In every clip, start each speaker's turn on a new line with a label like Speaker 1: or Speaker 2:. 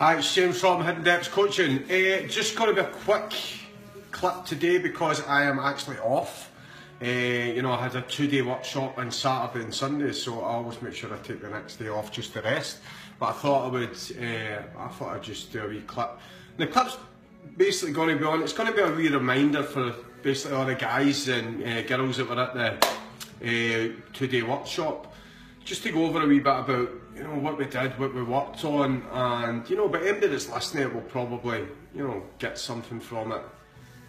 Speaker 1: Hi, it's James from Hidden Depths Coaching. Just going to be a quick clip today because I am actually off. You know, I had a 2-day workshop on Saturday and Sunday, so I always make sure I take the next day off just to rest. But I thought I'd just do a wee clip. The clip's basically going to be on. It's going to be a wee reminder for basically all the guys and girls that were at the 2-day workshop, just to go over a wee bit about, you know, what we did, what we worked on, and, you know, but anybody that's listening will probably, you know, get something from it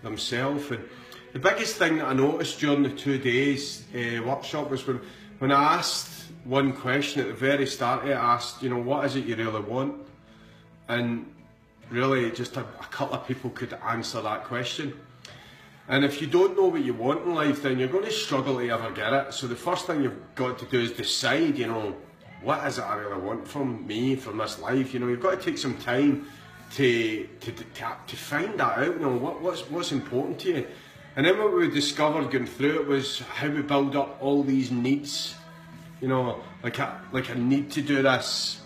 Speaker 1: themselves. And the biggest thing that I noticed during the 2 days workshop was when I asked one question at the very start, I asked, you know, what is it you really want? And really just a couple of people could answer that question. And if you don't know what you want in life, then you're going to struggle to ever get it. So the first thing you've got to do is decide, you know, what is it I really want from me, from this life? You know, you've got to take some time to find that out, you know, what's important to you. And then what we discovered going through it was how we build up all these needs. You know, like I need to do this,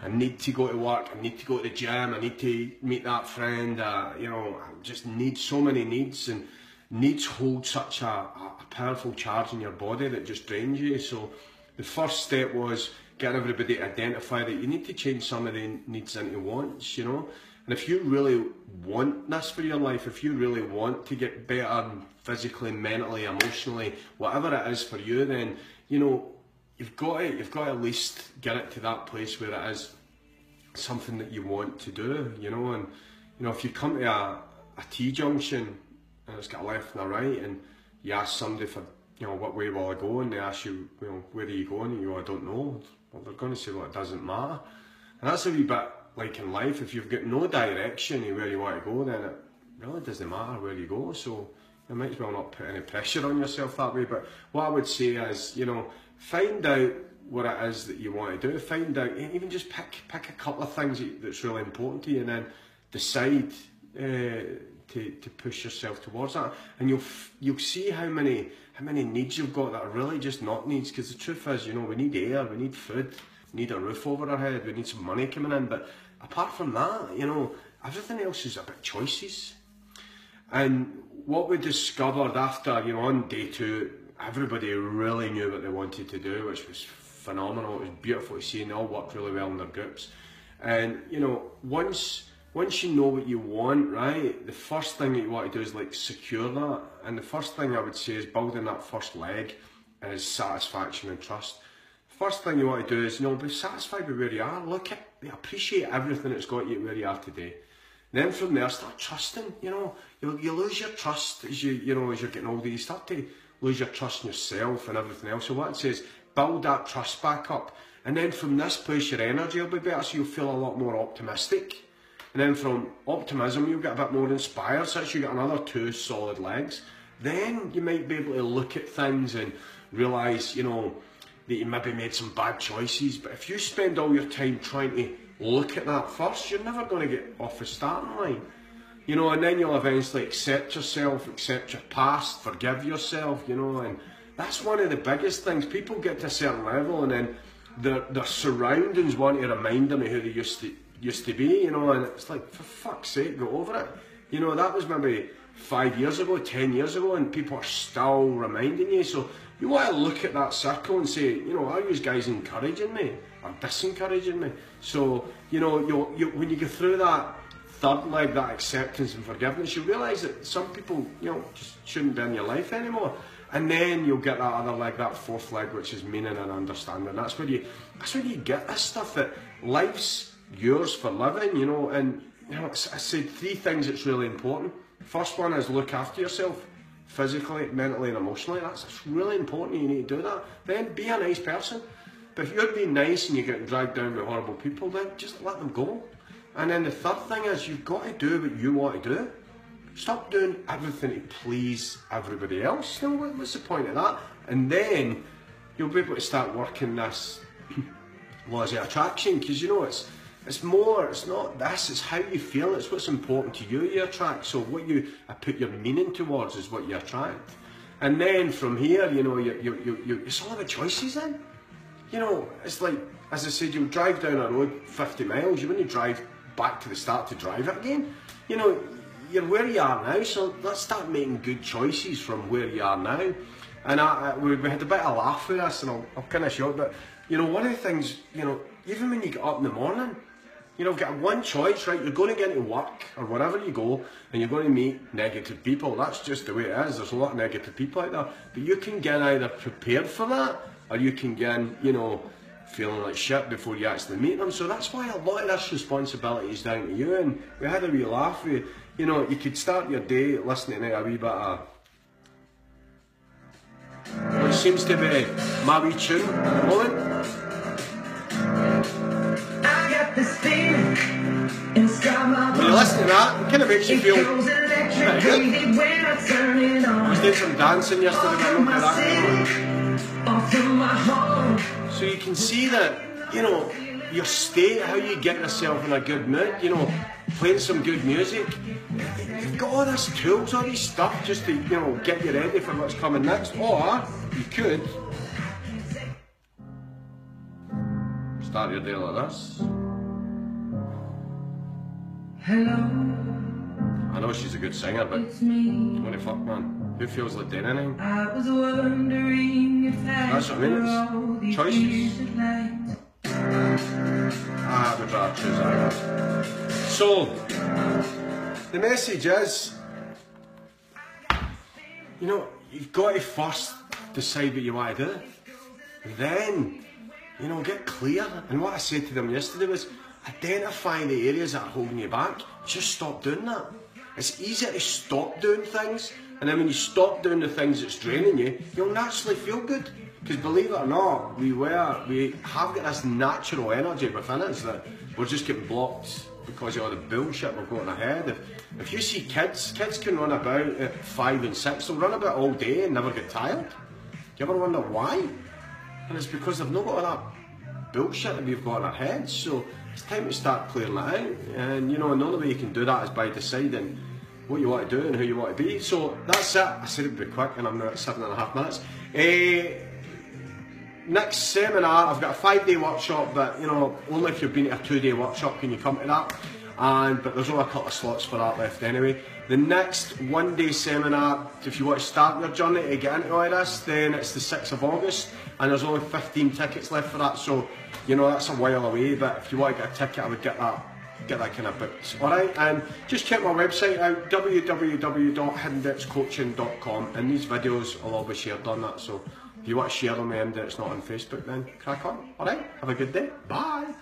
Speaker 1: I need to go to work, I need to go to the gym, I need to meet that friend, you know, I just need so many needs, and needs hold such a powerful charge in your body that just drains you. So the first step was getting everybody to identify that you need to change some of the needs into wants, you know. And if you really want this for your life, if you really want to get better physically, mentally, emotionally, whatever it is for you, then, you know, you've got to at least get it to that place where it is something that you want to do, you know. And, you know, if you come to a T-junction and it's got a left and a right, and you ask somebody for, you know, what way will I go, and they ask you, you know, where are you going, and you go, I don't know. Well, they're going to say, well, it doesn't matter. And that's a wee bit like in life. If you've got no direction in where you want to go, then it really doesn't matter where you go. So you might as well not put any pressure on yourself that way. But what I would say is, you know, find out what it is that you want to do. Find out, even just pick a couple of things that's really important to you, and then decide to push yourself towards that. And you'll see how many needs you've got that are really just not needs. Because the truth is, you know, we need air, we need food, we need a roof over our head, we need some money coming in. But apart from that, you know, everything else is about choices. And what we discovered after, you know, on day 2, everybody really knew what they wanted to do, which was phenomenal. It was beautiful to see, and they all worked really well in their groups. And, you know, once you know what you want, right, the first thing that you want to do is like secure that. And the first thing I would say is building that first leg is satisfaction and trust. First thing you want to do is, you know, be satisfied with where you are. Appreciate everything that's got you where you are today. Then from there, start trusting. You know, you lose your trust as you're getting older. You start to lose your trust in yourself and everything else. So what it says, build that trust back up. And then from this place, your energy will be better, so you'll feel a lot more optimistic. And then from optimism, you'll get a bit more inspired, so you get another 2 solid legs. Then you might be able to look at things and realise, you know, that you maybe made some bad choices. But if you spend all your time trying to look at that first, you're never going to get off the starting line. You know, and then you'll eventually accept yourself, accept your past, forgive yourself, you know. And that's one of the biggest things. People get to a certain level, and then their surroundings want to remind them of who they used to be, you know. And it's like, for fuck's sake, go over it. You know, that was maybe 5 years ago, 10 years ago, and people are still reminding you. So you want to look at that circle and say, you know, are you guys encouraging me or disencouraging me? So, you know, when you go through that third leg, that acceptance and forgiveness, you realise that some people, you know, just shouldn't be in your life anymore. And then you'll get that other leg, that fourth leg, which is meaning and understanding. That's where you get this stuff, that life's yours for living, you know. And, you know, I said 3 things that's really important. First one is look after yourself, physically, mentally and emotionally. That's really important. You need to do that. Then be a nice person. But if you're being nice and you're getting dragged down with horrible people, then just let them go. And then the third thing is, you've got to do what you want to do. Stop doing everything to please everybody else. You know, what's the point of that? And then you'll be able to start working this laws of attraction, because, you know, it's not this, it's how you feel, it's what's important to you attract. So what you put your meaning towards is what you attract. And then from here, you know, it's all about choices then. You know, it's like, as I said, you'll drive down a road 50 miles, you wouldn't drive back to the start to drive it again. You know, you're where you are now, so let's start making good choices from where you are now. And we had a bit of a laugh with this, and I'll kind of show it, but you know, one of the things, you know, even when you get up in the morning, you know, get one choice, right? You're going to get into work or wherever you go, and you're going to meet negative people. That's just the way it is. There's a lot of negative people out there, but you can get either prepared for that, or you can get, you know, feeling like shit before you actually meet them. So that's why a lot of this responsibility is down to you. And we had a wee laugh with, you know, you could start your day listening to a wee bit of what seems to be my wee tune at the moment. I got this feeling inside my when you listen to that, it kind of makes you feel pretty good. I was doing some dancing yesterday, but I don't do that. So you can see that, you know, your state, how you get yourself in a good mood, you know, playing some good music. You've got all these tools, all this stuff just to, you know, get you ready for what's coming next. Or you could start your day like this. Hello. I know she's a good singer, but what the fuck, man? Who feels like doing anything? I was wondering if that's what I mean, it's choices. I would rather choose that. So, the message is, you know, you've got to first decide what you want to do. Then, you know, get clear. And what I said to them yesterday was, identify the areas that are holding you back. Just stop doing that. It's easier to stop doing things, and then when you stop doing the things that's draining you, you'll naturally feel good. Because believe it or not, we have got this natural energy within us that we're just getting blocked because of all the bullshit we've got in our head. If you see kids can run about at 5 and 6, they'll run about all day and never get tired. Do you ever wonder why? And it's because they've not got all that bullshit that we've got in our heads. So it's time to start clearing that out. And you know, another way you can do that is by deciding what you want to do and who you want to be. So that's it. I said it would be quick, and I'm now at 7.5 minutes. Next seminar, I've got a 5-day workshop, but you know, only if you've been to a 2-day workshop can you come to that. But there's only a couple of slots for that left anyway. The next 1-day seminar, if you want to start your journey to get into all this, then it's the 6th of August, and there's only 15 tickets left for that. So you know, that's a while away. But if you want to get a ticket, I would get that kind of booked. Alright, and just check my website out, www.hiddendepthscoaching.com, and these videos will all be shared on that. So if you want to share them and it's not on Facebook, then crack on. Alright, have a good day. Bye.